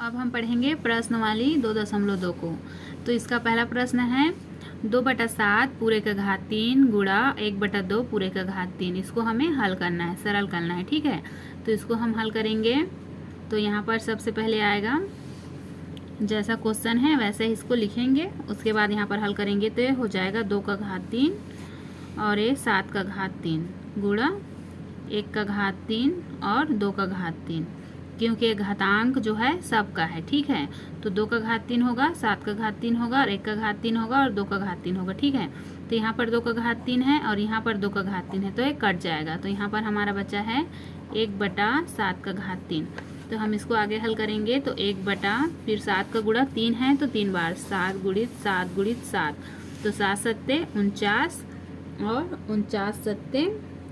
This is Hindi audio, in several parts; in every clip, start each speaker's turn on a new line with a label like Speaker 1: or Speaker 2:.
Speaker 1: अब हम पढ़ेंगे प्रश्न वाली 2.2 को। तो इसका पहला प्रश्न है 2/7 पूरे का घात 3 गुणा 1/2 पूरे का घात 3। इसको हमें हल करना है, सरल करना है, ठीक है। तो इसको हम हल करेंगे। तो यहाँ पर सबसे पहले आएगा, जैसा क्वेश्चन है वैसे ही इसको लिखेंगे, उसके बाद यहाँ पर हल करेंगे। तो ये हो जाएगा 2 का घात 3 और ये 7 का घात 3 गुणा 1 का घात 3 और 2 का घात 3, क्योंकि घातांक जो है सबका है, ठीक है। तो 2 का घात 3 होगा, 7 का घात 3 होगा और 1 का घात 3 होगा और 2 का घात 3 होगा, ठीक है। तो यहाँ पर 2 का घात 3 है और यहाँ पर 2 का घात 3 है, तो ये कट जाएगा। तो यहाँ पर हमारा बचा है 1/7 का घात 3। तो हम इसको आगे हल करेंगे। तो 1 फिर 7 का गुणा 3 है तो 3 बार 7 गुणित 7 गुणित 7, तो 7 सत्ते 49 और 49 सत्ते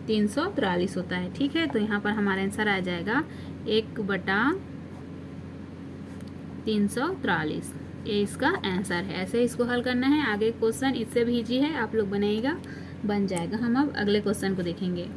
Speaker 1: 343 होता है, ठीक है। तो यहाँ पर हमारा आंसर आ जाएगा 1/343। ये इसका आंसर है। ऐसे इसको हल करना है। आगे क्वेश्चन इससे भी इजी है, आप लोग बनाइएगा, बन जाएगा। हम अब अगले क्वेश्चन को देखेंगे।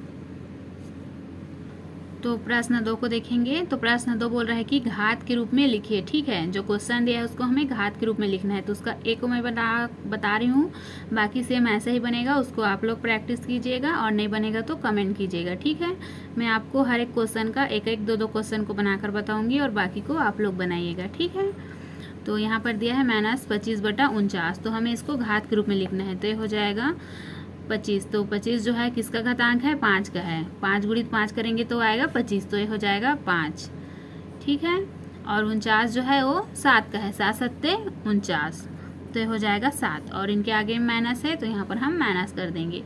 Speaker 1: तो प्रश्न 2 को देखेंगे। तो प्रश्न 2 बोल रहा है कि घात के रूप में लिखिए, ठीक है। जो क्वेश्चन दिया है उसको हमें घात के रूप में लिखना है। तो उसका एक को मैं बता रही हूँ, बाकी सेम ऐसे ही बनेगा। उसको आप लोग प्रैक्टिस कीजिएगा और नहीं बनेगा तो कमेंट कीजिएगा, ठीक है। मैं आपको हर एक क्वेश्चन का एक एक 2 क्वेश्चन को बनाकर बताऊँगी और बाकी को आप लोग बनाइएगा, ठीक है। तो यहाँ पर दिया है -25/49, तो हमें इसको घात के रूप में लिखना है। तो ये हो जाएगा 25। तो 25 जो है किसका घातांक है, 5 का है। 5 गुणित 5 करेंगे तो आएगा 25, तो ये हो जाएगा 5, ठीक है। और 49 जो है वो 7 का है, 7 सत्ते 49, तो ये हो जाएगा 7। और इनके आगे माइनस है तो यहाँ पर हम माइनस कर देंगे,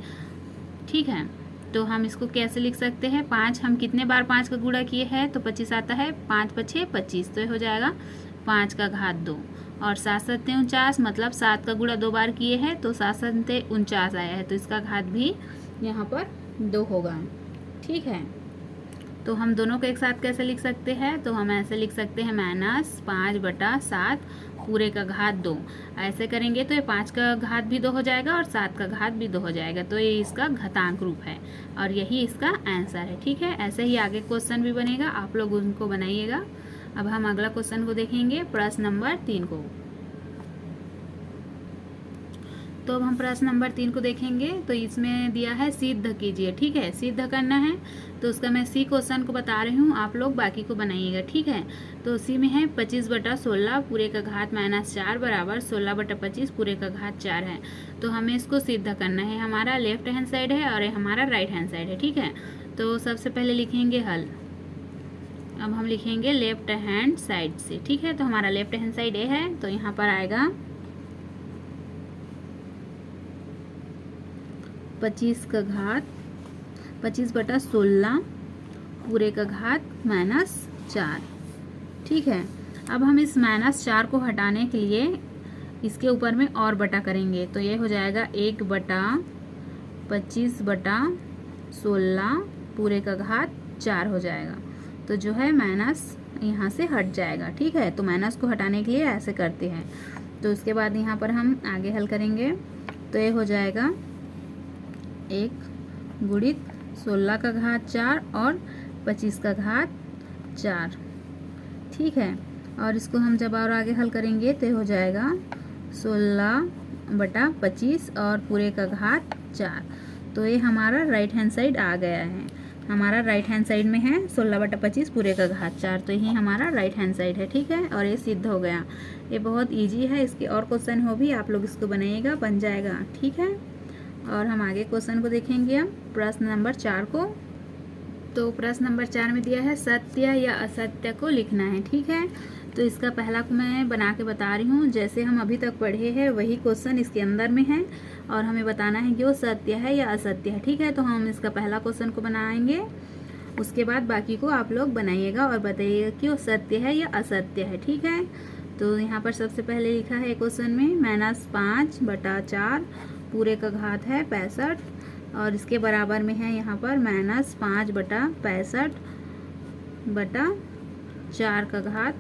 Speaker 1: ठीक है। तो हम इसको कैसे लिख सकते हैं, 5 हम कितने बार 5 का गुणा किए हैं तो 25 आता है, 5 5 25, तो ये हो जाएगा 5 का घात 2। और 7 सत्ते 49, मतलब 7 का गुणा 2 बार किए हैं तो 7 सत्ते 49 आया है, तो इसका घात भी यहाँ पर 2 होगा, ठीक है। तो हम दोनों को एक साथ कैसे लिख सकते हैं, तो हम ऐसे लिख सकते हैं -5/7 पूरे का घात 2। ऐसे करेंगे तो ये 5 का घात भी 2 हो जाएगा और 7 का घात भी 2 हो जाएगा। तो ये इसका घातांक रूप है और यही इसका आंसर है, ठीक है। ऐसे ही आगे क्वेश्चन भी बनेगा, आप लोग उनको बनाइएगा। अब हम अगला क्वेश्चन को देखेंगे, प्रश्न नंबर 3 को। तो अब हम प्रश्न नंबर 3 को देखेंगे। तो इसमें दिया है सिद्ध कीजिए, ठीक है। सिद्ध करना है तो उसका मैं सी क्वेश्चन को बता रही हूँ, आप लोग बाकी को बनाइएगा, ठीक है। तो सी में है 25/16 पूरे का घात -4 बराबर 16/25 पूरे का घात 4 है। तो हमें इसको सिद्ध करना है। हमारा लेफ्ट हैंड साइड है और हमारा राइट हैंड साइड है, ठीक है। तो सबसे पहले लिखेंगे हल। अब हम लिखेंगे लेफ्ट हैंड साइड से, ठीक है। तो हमारा लेफ्ट हैंड साइड ए है, तो यहाँ पर आएगा 25/16 पूरे का घात -4, ठीक है। अब हम इस -4 को हटाने के लिए इसके ऊपर में और बटा करेंगे। तो ये हो जाएगा 1/25/16 पूरे का घात 4 हो जाएगा। तो जो है माइनस यहाँ से हट जाएगा, ठीक है। तो माइनस को हटाने के लिए ऐसे करते हैं। तो उसके बाद यहाँ पर हम आगे हल करेंगे। तो ये हो जाएगा 1 गुणित 16 का घात 4 और 25 का घात 4, ठीक है। और इसको हम जब और आगे हल करेंगे तो हो जाएगा 16/25 और पूरे का घात 4। तो ये हमारा राइट हैंड साइड आ गया है। हमारा राइट हैंड साइड में है 16/25 पूरे का घात 4, तो यही हमारा राइट हैंड साइड है, ठीक है। और ये सिद्ध हो गया। ये बहुत इजी है। इसके और क्वेश्चन हो भी आप लोग इसको बनाइएगा, बन जाएगा, ठीक है। और हम आगे क्वेश्चन को देखेंगे, हम प्रश्न नंबर 4 को। तो प्रश्न नंबर 4 में दिया है सत्य या असत्य को लिखना है, ठीक है। तो इसका पहला को मैं बना के बता रही हूँ, जैसे हम अभी तक पढ़े हैं वही क्वेश्चन इसके अंदर में है और हमें बताना है कि वो सत्य है या असत्य है, ठीक है। तो हम इसका पहला क्वेश्चन को बनाएंगे, उसके बाद बाकी को आप लोग बनाइएगा और बताइएगा कि वो सत्य है या असत्य है, ठीक है। तो यहाँ पर सबसे पहले लिखा है क्वेश्चन में -5/4 पूरे का घात है 65 और इसके बराबर में है यहाँ पर -5/65/4 का घात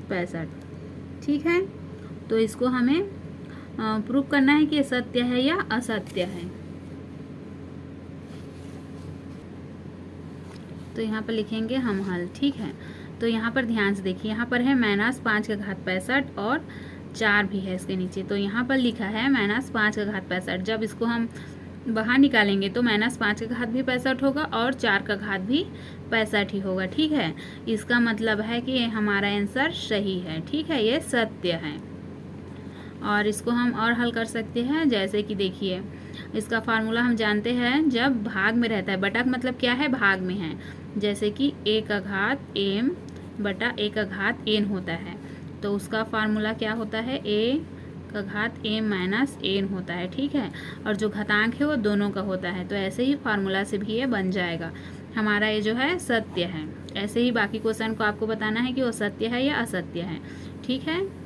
Speaker 1: 65, ठीक है। तो इसको हमें प्रूव करना है कि ये सत्य है या असत्य है। तो यहाँ पर लिखेंगे हम हल, ठीक है। तो यहाँ पर ध्यान से देखिए, यहाँ पर है -5 और 4 भी है इसके नीचे। तो यहाँ पर लिखा है -5 जब इसको हम बाहर निकालेंगे तो -5 भी 65 होगा और 4 भी 65 ही होगा। ठीक है, इसका मतलब है कि हमारा आंसर सही है। ठीक है, ये सत्य है। और इसको हम और हल कर सकते हैं, जैसे कि देखिए इसका फार्मूला हम जानते हैं, जब भाग में रहता है, बटा का मतलब क्या है, भाग में है, जैसे कि a⁴m बटा a⁴n होता है। तो उसका फार्मूला क्या होता है, a⁴m - n होता है। ठीक है, और जो घातांक है वो दोनों का होता है। तो ऐसे ही फार्मूला से भी ये बन जाएगा। हमारा ये जो है सत्य है। ऐसे ही बाकी क्वेश्चन को आपको बताना है कि वो सत्य है या असत्य है। ठीक है।